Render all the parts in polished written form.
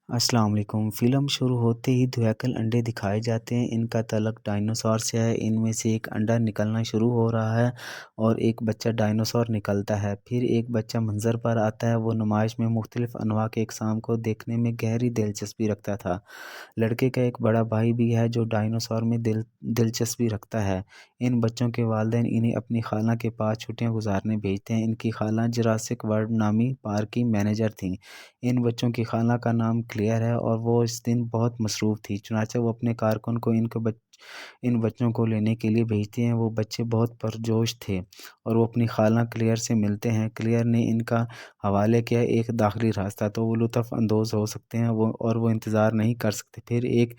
अस्सलाम वालेकुम। फ़िल्म शुरू होते ही ध्वकल अंडे दिखाए जाते हैं। इनका तल्लुक़ डायनासोर से है। इनमें से एक अंडा निकलना शुरू हो रहा है और एक बच्चा डायनासोर निकलता है। फिर एक बच्चा मंज़र पर आता है। वो नुमाइश में मुख्तलिफ़ अनवा के अक़साम को देखने में गहरी दिलचस्पी रखता था। लड़के का एक बड़ा भाई भी है जो डायनासोर में दिलचस्पी रखता है। इन बच्चों के वालिदैन इन्हें अपनी खाला के पास छुट्टियाँ गुज़ारने भेजते हैं। इनकी खाला जुरासिक वर्ल्ड नामी पार्क की मैनेजर थीं। इन बच्चों की खाला का नाम क्लेयर है और वो इस दिन बहुत मसरूफ़ थी। चुनांचे वो अपने कारकुन को इन बच्चों को लेने के लिए भेजती हैं। वो बच्चे बहुत पुरजोश थे और वो अपनी खाला क्लेयर से मिलते हैं। क्लेयर ने इनका हवाले किया एक दाखिली रास्ता, तो वो लुत्फ़-अंदोज़ हो सकते हैं वो इंतज़ार नहीं कर सकते। फिर एक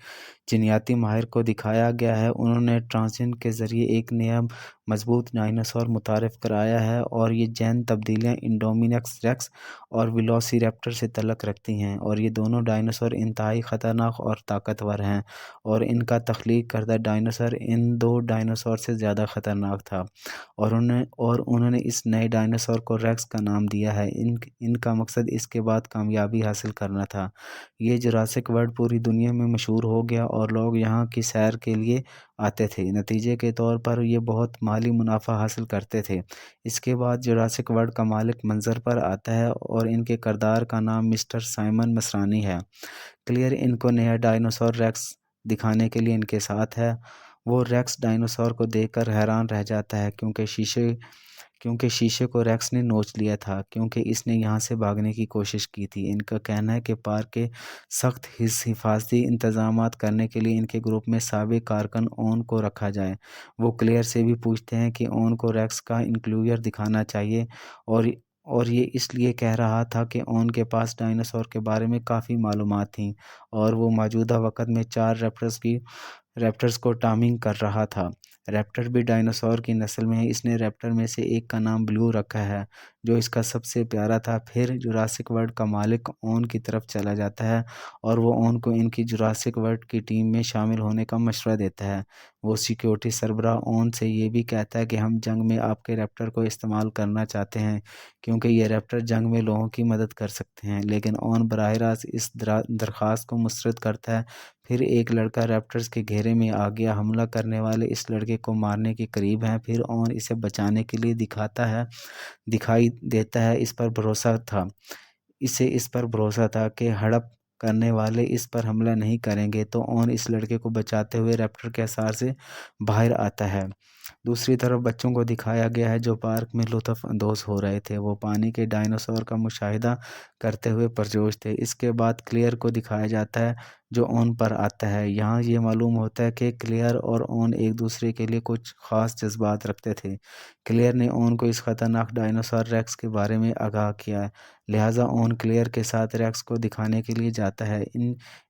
जीनियाती माहिर को दिखाया गया है। उन्होंने ट्रांज़िशन के ज़रिए एक नया मज़बूत डायनासोर मुतारिफ़ कराया है और ये जैन तब्दीलियाँ इंडोमिनक्स रेक्स और वेलोसिरैप्टर से तल्लुक़ रखती हैं और ये दोनों डायनासोर इंतहाई ख़तरनाक और ताकतवर हैं और इनका तख्लीक करदा डायनासोर इन 2 डायनासोर से ज़्यादा ख़तरनाक था और उन्होंने इस नए डायनासोर को रेक्स का नाम दिया है। इनका मकसद इसके बाद कामयाबी हासिल करना था। ये जुरासिक वर्ल्ड पूरी दुनिया में मशहूर हो गया और लोग यहाँ की सैर के लिए आते थे। नतीजे के तौर पर ये बहुत माली मुनाफ़ा हासिल करते थे। इसके बाद जुरासिक वर्ल्ड का मालिक मंज़र पर आता है और इनके किरदार का नाम मिस्टर साइमन मसरानी है। क्लियर इनको नया डायनासोर रेक्स दिखाने के लिए इनके साथ है। वो रेक्स डायनासोर को देखकर हैरान रह जाता है क्योंकि शीशे को रेक्स ने नोच लिया था क्योंकि इसने यहाँ से भागने की कोशिश की थी। इनका कहना है कि पार्क के सख्त हिफाजती इंतजामात करने के लिए इनके ग्रुप में साबिक कारकुन ओन को रखा जाए। वो क्लेयर से भी पूछते हैं कि ओन को रेक्स का इंक्लूजर दिखाना चाहिए और ये इसलिए कह रहा था कि ओन के पास डायनासोर के बारे में काफ़ी मालूमात थीं और वो मौजूदा वक़्त में 4 रैप्टर्स को टामिंग कर रहा था। रैप्टर भी डायनासोर की नस्ल में है। इसने रैप्टर में से एक का नाम ब्लू रखा है, जो इसका सबसे प्यारा था। फिर जुरासिक वर्ल्ड का मालिक ओन की तरफ चला जाता है और वो ओन को इनकी जुरासिक वर्ल्ड की टीम में शामिल होने का मशवरा देता है। वो सिक्योरिटी सरबराह ओन से ये भी कहता है कि हम जंग में आपके रैप्टर को इस्तेमाल करना चाहते हैं क्योंकि ये रैप्टर जंग में लोगों की मदद कर सकते हैं, लेकिन ओन बराह रास्त इस दरख्वास्त को मुस्तरद करता है। फिर एक लड़का रैप्टर्स के घेरे में आ गया। हमला करने वाले इस लड़के को मारने के करीब हैं। फिर ओन इसे बचाने के लिए दिखाई देता है। इसे इस पर भरोसा था कि हड़प करने वाले इस पर हमला नहीं करेंगे, तो ओन इस लड़के को बचाते हुए रैप्टर के असार से बाहर आता है। दूसरी तरफ बच्चों को दिखाया गया है जो पार्क में लुत्फ़-अंदोज़ हो रहे थे। वो पानी के डायनासोर का मुशाहिदा करते हुए पुरजोश थे। इसके बाद क्लेयर को दिखाया जाता है जो ओन पर आता है। यहाँ ये मालूम होता है कि क्लेयर और ओन एक दूसरे के लिए कुछ ख़ास जज़्बात रखते थे। क्लेयर ने ओन को इस ख़तरनाक डायनासोर रेक्स के बारे में आगाह किया है, लिहाजा ओन क्लेयर के साथ रेक्स को दिखाने के लिए जाता है।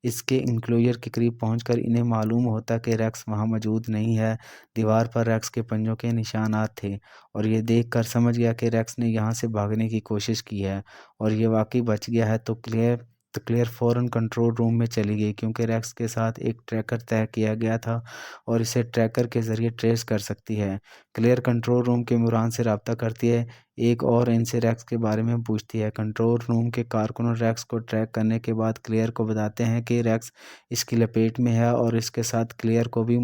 इसके इंक्लोजर के करीब पहुंचकर इन्हें मालूम होता है कि रेक्स वहां मौजूद नहीं है। दीवार पर रेक्स के पंजों के निशानात थे और ये देखकर समझ गया कि रेक्स ने यहाँ से भागने की कोशिश की है और ये वाकई बच गया है। तो क्लेयर फ़ौरन कंट्रोल रूम में चली गई क्योंकि रेक्स के साथ एक ट्रैकर तय किया गया था और इसे ट्रैकर के ज़रिए ट्रेस कर सकती है। क्लेयर कंट्रोल रूम के मुरान से रब्ता करती है। एक और इनसे रेक्स के बारे में पूछती है। कंट्रोल रूम के कारकुनों रेक्स को ट्रैक करने के बाद क्लेयर को बताते हैं कि रेक्स इसकी लपेट में है और इसके साथ क्लेयर को भी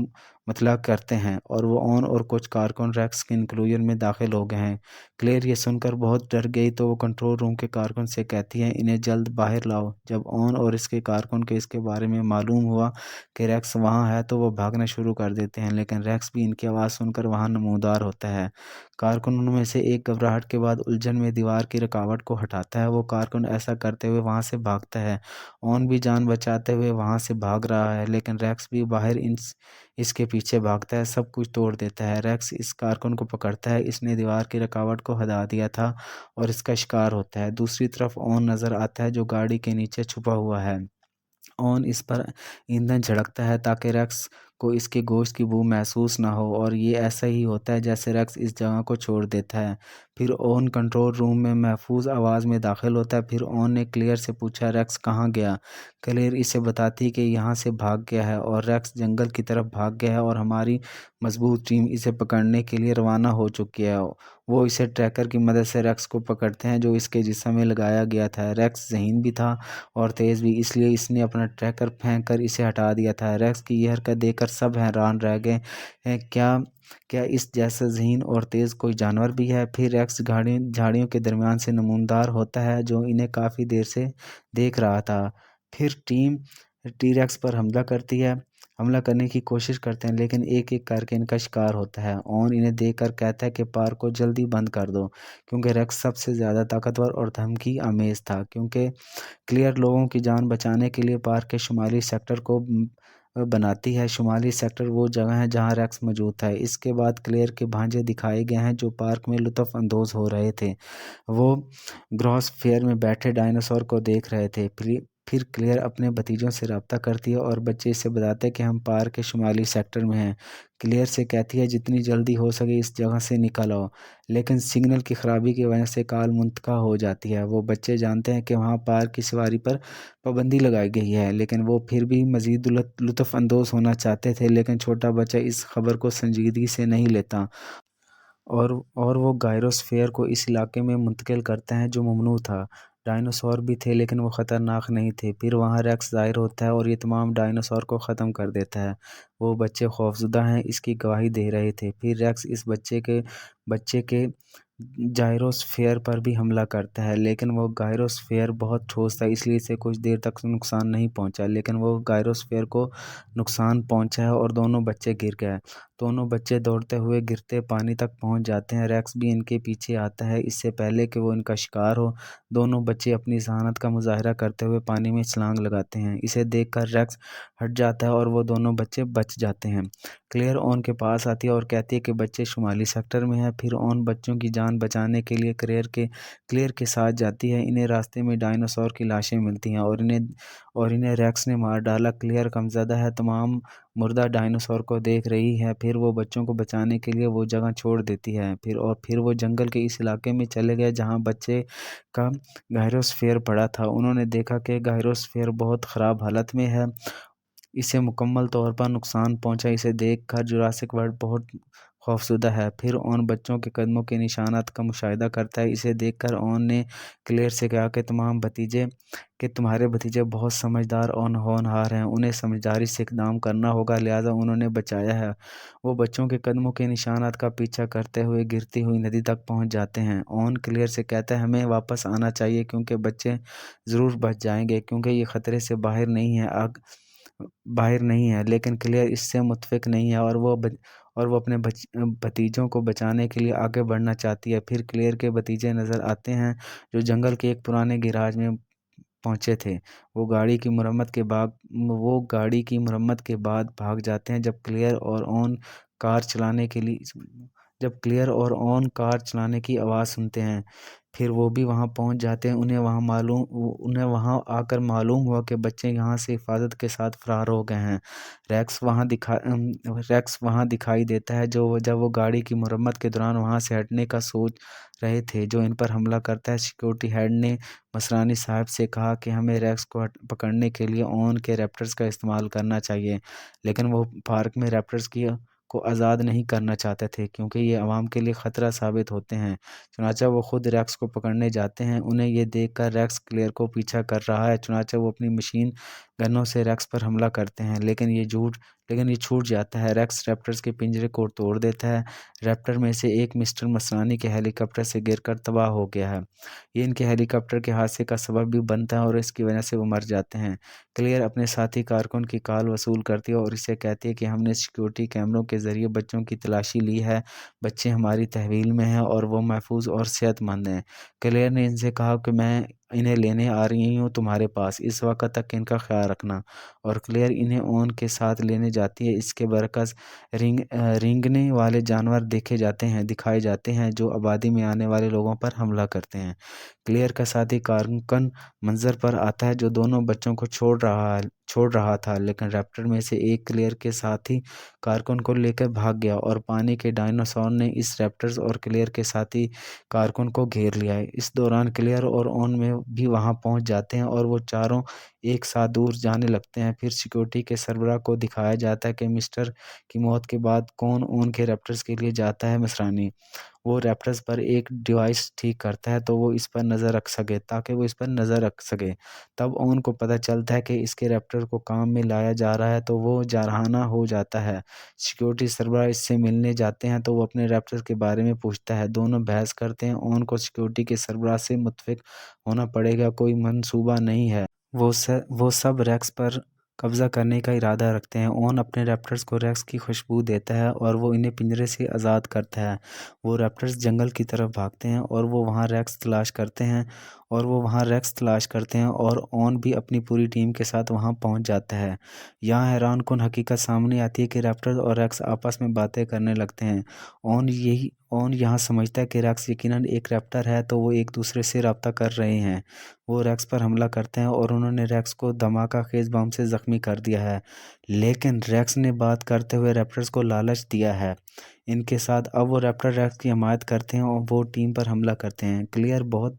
मतला करते हैं और वो ओन और कुछ कारकुन रेक्स के इंक्लूजन में दाखिल हो गए हैं। क्लेयर ये सुनकर बहुत डर गई तो वो कंट्रोल रूम के कारकुन से कहती है इन्हें जल्द बाहर लाओ। जब ओन और इसके कारकुन के इसके बारे में मालूम हुआ कि रेक्स वहाँ है तो वो भागना शुरू कर देते हैं, लेकिन रेक्स भी इनकी आवाज़ सुनकर वहाँ नमूदार होता है। कारकुन उनमें से एक घबराहट के बाद उलझन में दीवार की रुकावट को हटाता है। वो कारकुन ऐसा करते हुए वहाँ से भागता है। ओन भी जान बचाते हुए वहाँ से भाग रहा है, लेकिन रेक्स भी बाहर इसके पीछे भागता है, सब कुछ तोड़ देता है। रेक्स इस कारकुन को पकड़ता है। इसने दीवार की रुकावट को हटा दिया था और इसका शिकार होता है। दूसरी तरफ ओन नज़र आता है जो गाड़ी के नीचे छुपा हुआ है। ओन इस पर ईंधन छिड़कता है ताकि रेक्स को इसके गोश्त की बू महसूस ना हो, और ये ऐसा ही होता है जैसे रेक्स इस जगह को छोड़ देता है। फिर ओन कंट्रोल रूम में महफूज आवाज़ में दाखिल होता है। फिर ओन ने क्लियर से पूछा, रेक्स कहाँ गया? क्लियर इसे बताती कि यहाँ से भाग गया है और रेक्स जंगल की तरफ भाग गया है और हमारी मजबूत टीम इसे पकड़ने के लिए रवाना हो चुकी है। वो इसे ट्रैकर की मदद से रेक्स को पकड़ते हैं जो इसके जिस्म में लगाया गया था। रेक्स ज़हीन भी था और तेज़ भी, इसलिए इसने अपना ट्रैकर फेंक कर इसे हटा दिया था। रेक्स की यह हरकत देखकर सब हैरान रह गए हैं। क्या क्या इस जैसा ज़हीन और तेज़ कोई जानवर भी है? फिर रेक्स झाड़ियों के दरमियान से नमूनदार होता है जो इन्हें काफ़ी देर से देख रहा था। फिर टीम टी रेक्स पर हमला करने की कोशिश करते हैं, लेकिन एक एक करके इनका शिकार होता है। ऑन इन्हें देखकर कहता है कि पार्क को जल्दी बंद कर दो, क्योंकि रेक्स सबसे ज़्यादा ताकतवर और धमकी आमेज था। क्योंकि क्लियर लोगों की जान बचाने के लिए पार्क के शुमाली सेक्टर को बनाती है। शुमाली सेक्टर वो जगह है जहाँ रेक्स मौजूद था। इसके बाद क्लियर के भांजे दिखाए गए हैं जो पार्क में लुत्फ़ अंदोज़ हो रहे थे। वो ग्रॉस फेयर में बैठे डायनासोर को देख रहे थे। फिर क्लियर अपने भतीजों से रब्ता करती है और बच्चे इसे बताते हैं कि हम पार्क के शुमाली सेक्टर में हैं। क्लियर से कहती है जितनी जल्दी हो सके इस जगह से निकल आओ, लेकिन सिग्नल की खराबी की वजह से कॉल मुंतका हो जाती है। वो बच्चे जानते हैं कि वहाँ पार्क की सवारी पर पाबंदी लगाई गई है, लेकिन वो फिर भी मज़ीद लुत्फ़ अंदोज़ होना चाहते थे। लेकिन छोटा बच्चा इस खबर को संजीदगी से नहीं लेता और वो गायरोस्फीयर को इस इलाके में मुंतकिल करते हैं जो ममनू था। डायनासोर भी थे, लेकिन वो ख़तरनाक नहीं थे। फिर वहाँ रेक्स ज़ाहिर होता है और ये तमाम डायनासोर को ख़त्म कर देता है। वो बच्चे खौफज़दा हैं इसकी गवाही दे रहे थे। फिर रेक्स इस बच्चे के जाइरोस्फीयर पर भी हमला करता है, लेकिन वो गायरोस्फीयर बहुत ठोस था, इसलिए इसे कुछ देर तक नुकसान नहीं पहुंचा। लेकिन वो गायरोस्फीयर को नुकसान पहुंचा है और दोनों बच्चे गिर गए। दोनों बच्चे दौड़ते हुए गिरते पानी तक पहुंच जाते हैं। रेक्स भी इनके पीछे आता है इससे पहले कि वो इनका शिकार हो। दोनों बच्चे अपनी जहानत का मुजाहरा करते हुए पानी में छलांग लगाते हैं। इसे देखकर रेक्स हट जाता है और वो दोनों बच्चे बच जाते हैं। क्लेयर ओन के पास आती है और कहती है कि बच्चे शुमाली सेक्टर में हैं। फिर ओन बच्चों की जान बचाने के लिए क्लेयर के साथ जाती है। इन्हें रास्ते में डायनासोर की लाशें मिलती हैं और इन्हें रेक्स ने मार डाला। क्लियर कमज़दा है, तमाम मुर्दा डायनासोर को देख रही है। फिर वो बच्चों को बचाने के लिए वो जगह छोड़ देती है। फिर वो जंगल के इस इलाके में चले गए जहाँ बच्चे का गायरोस्फीयर पड़ा था। उन्होंने देखा कि गायरोस्फीयर बहुत ख़राब हालत में है, इसे मुकम्मल तौर पर नुकसान पहुंचा। इसे देखकर जुरासिक वर्ल्ड बहुत खौफज़दा है। फिर ओन बच्चों के कदमों के निशानात का मुशाहिदा करता है। इसे देखकर ओन ने क्लेयर से कहा कि तुम्हारे भतीजे बहुत समझदार और होनहार हैं, उन्हें समझदारी से इक़दाम करना होगा, लिहाजा उन्होंने बचाया है। वो बच्चों के कदमों के निशानात का पीछा करते हुए गिरती हुई नदी तक पहुंच जाते हैं। ओन क्लियर से कहता है हमें वापस आना चाहिए क्योंकि बच्चे ज़रूर बच जाएंगे, क्योंकि ये ख़तरे से बाहर नहीं है। लेकिन क्लियर इससे मुत्फिक नहीं है और वो अपने भतीजों को बचाने के लिए आगे बढ़ना चाहती है। फिर क्लियर के भतीजे नज़र आते हैं जो जंगल के एक पुराने गैराज में पहुंचे थे। वो गाड़ी की मरम्मत के बाद भाग जाते हैं। कार चलाने के लिए जब क्लियर और ऑन कार चलाने की आवाज़ सुनते हैं, फिर वो भी वहां पहुंच जाते हैं। उन्हें वहां आकर मालूम हुआ कि बच्चे यहां से हिफाजत के साथ फरार हो गए हैं। रेक्स वहां दिखाई देता है जो जब वो गाड़ी की मरम्मत के दौरान वहां से हटने का सोच रहे थे, जो इन पर हमला करता है। सिक्योरिटी हेड ने मसरानी साहब से कहा कि हमें रेक्स को पकड़ने के लिए ऑन के रैप्टर्स का इस्तेमाल करना चाहिए, लेकिन वो पार्क में रैप्टर्स को आज़ाद नहीं करना चाहते थे क्योंकि ये आवाम के लिए ख़तरा साबित होते हैं। चुनांचे वो खुद रेक्स को पकड़ने जाते हैं। उन्हें ये देखकर रेक्स क्लियर को पीछा कर रहा है। चुनांचे वो अपनी मशीन गनों से रेक्स पर हमला करते हैं, लेकिन ये छूट जाता है। रेक्स रैप्टर्स के पिंजरे को तोड़ देता है। रैप्टर में से एक मिस्टर मसरानी के हेलीकॉप्टर से गिरकर तबाह हो गया है। ये इनके हेलीकॉप्टर के हादसे का सबब भी बनता है और इसकी वजह से वो मर जाते हैं। क्लियर अपने साथी कारकुन की कॉल वसूल करती है और इससे कहती है कि हमने सिक्योरिटी कैमरों के ज़रिए बच्चों की तलाशी ली है। बच्चे हमारी तहवील में हैं और वो महफूज और सेहतमंद हैं। क्लियर ने इनसे कहा कि मैं इन्हें लेने आ रही हूँ तुम्हारे पास, इस वक्त तक इनका ख्याल रखना। और क्लियर इन्हें ओन के साथ लेने जाती है। इसके बरकस रेंगने वाले जानवर दिखाए जाते हैं जो आबादी में आने वाले लोगों पर हमला करते हैं। क्लियर का साथी कारकन मंजर पर आता है जो दोनों बच्चों को छोड़ रहा था, लेकिन रैप्टर में से एक क्लियर के साथी कारकुन को लेकर भाग गया और पानी के डायनासोर ने इस रैप्टर्स और क्लियर के साथी कारकुन को घेर लिया है। इस दौरान क्लियर और ओन में भी वहां पहुंच जाते हैं और वो चारों एक साथ दूर जाने लगते हैं। फिर सिक्योरिटी के सरबराह को दिखाया जाता है कि मिस्टर की मौत के बाद कौन ओन के रैप्टर्स के लिए जाता है मसरानी। वो रैप्टर्स पर एक डिवाइस ठीक करता है तो वो इस पर नज़र रख सके ताकि वो इस पर नज़र रख सके। तब ओन को पता चलता है कि इसके रैप्टर को काम में लाया जा रहा है तो वो जारहाना हो जाता है। सिक्योरिटी सरबराह इससे मिलने जाते हैं तो वो अपने रैप्टर के बारे में पूछता है। दोनों बहस करते हैं। ओन को सिक्योरिटी के सरबराह से मुत्फिक होना पड़ेगा, कोई मंसूबा नहीं है। वो सब रेक्स पर कब्जा करने का इरादा रखते हैं। ओन अपने रैप्टर्स को रेक्स की खुशबू देता है और वो इन्हें पिंजरे से आज़ाद करता है। वो रैप्टर्स जंगल की तरफ भागते हैं और वो वहाँ रेक्स तलाश करते हैं और ओन भी अपनी पूरी टीम के साथ वहाँ पहुँच जाता है। यहाँ हैरानकुन हकीकत सामने आती है कि रैप्टर्स और रेक्स आपस में बातें करने लगते हैं। ओन यहाँ समझता है कि रेक्स यकीनन एक रैप्टर है तो वो एक दूसरे से रब्ता कर रहे हैं। वो रेक्स पर हमला करते हैं और उन्होंने रेक्स को धमाका खेज बम से जख्मी कर दिया है, लेकिन रेक्स ने बात करते हुए रैप्टर्स को लालच दिया है इनके साथ। अब वो रैप्टर रेक्स की हमायत करते हैं और वो टीम पर हमला करते हैं। क्लियर बहुत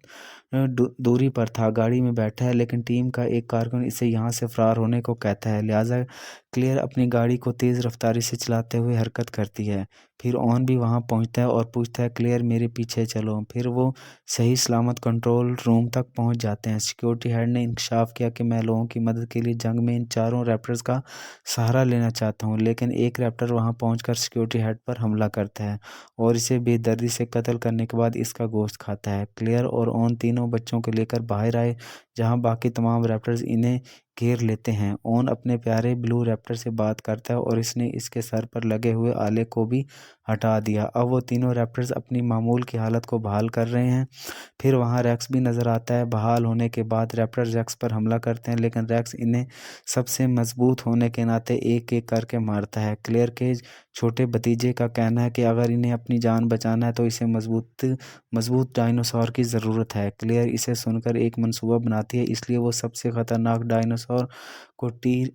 दूरी पर था, गाड़ी में बैठा है, लेकिन टीम का एक कारकुन इसे यहाँ से फरार होने को कहता है, लिहाजा क्लियर अपनी गाड़ी को तेज़ रफ्तारी से चलाते हुए हरकत करती है। फिर ऑन भी वहाँ पहुँचता है और पूछता है, क्लियर मेरे पीछे चलो। फिर वो सही सलामत कंट्रोल रूम तक पहुँच जाते हैं। सिक्योरिटी हेड ने इंकशाफ किया कि मैं लोगों की मदद के लिए जंग में इन चारों रैप्टर्स का सहारा लेना चाहता हूँ, लेकिन एक रैप्टर वहाँ पहुँचकर सिक्योरिटी हेड पर हमला करता है और इसे बेदर्दी से कत्ल करने के बाद इसका गोश्त खाता है। क्लियर और ऑन तीनों बच्चों को लेकर बाहर आए, जहाँ बाकी तमाम रैप्टर्स इन्हें घेर लेते हैं। ओन अपने प्यारे ब्लू रैप्टर से बात करता है और इसने इसके सर पर लगे हुए आले को भी हटा दिया। अब वो तीनों रैप्टर्स अपनी मामूल की हालत को बहाल कर रहे हैं। फिर वहाँ रैक्स भी नज़र आता है। बहाल होने के बाद रैप्टर रैक्स पर हमला करते हैं, लेकिन रैक्स इन्हें सबसे मजबूत होने के नाते एक एक करके मारता है। क्लियर के छोटे भतीजे का कहना है कि अगर इन्हें अपनी जान बचाना है तो इसे मजबूत डायनासोर की ज़रूरत है। क्लियर इसे सुनकर एक मंसूबा बनाती है, इसलिए वो सबसे ख़तरनाक को टी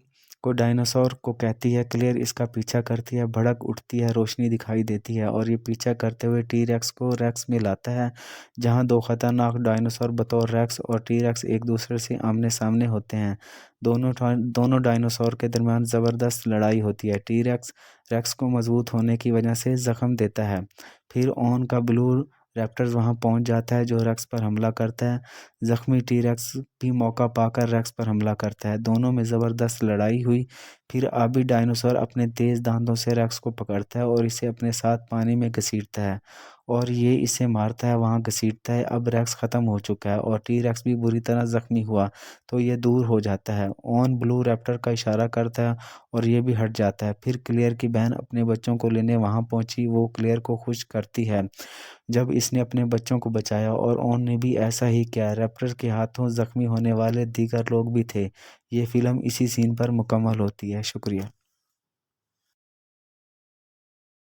डायनासोर को कहती है। क्लियर इसका पीछा करती है, भड़क उठती है, रोशनी दिखाई देती है और ये पीछा करते हुए टी रेक्स को रेक्स में लाता है, जहां दो खतरनाक डायनासोर बतौर रेक्स और टी रेक्स एक दूसरे से आमने सामने होते हैं। दोनों डायनासोर के दरमियान ज़बरदस्त लड़ाई होती है। टी रेक्स रेक्स को मजबूत होने की वजह से जख्म देता है। फिर ऑन का ब्लू रैप्टर्स वहां पहुंच जाता है जो रेक्स पर हमला करता है। जख्मी टी रेक्स भी मौका पाकर रेक्स पर हमला करता है। दोनों में ज़बरदस्त लड़ाई हुई। फिर आबी डायनासोर अपने तेज़ दांतों से रेक्स को पकड़ता है और इसे अपने साथ पानी में घसीटता है और ये इसे मारता है, वहाँ घसीटता है। अब रेक्स ख़त्म हो चुका है और टी रेक्स भी बुरी तरह ज़ख्मी हुआ तो ये दूर हो जाता है। ऑन ब्लू रैप्टर का इशारा करता है और ये भी हट जाता है। फिर क्लियर की बहन अपने बच्चों को लेने वहाँ पहुँची। वो क्लियर को खुश करती है जब इसने अपने बच्चों को बचाया और ऑन ने भी ऐसा ही किया। रैप्टर के हाथों जख्मी होने वाले दीगर लोग भी थे। ये फिल्म इसी सीन पर मुकम्मल होती है। शुक्रिया।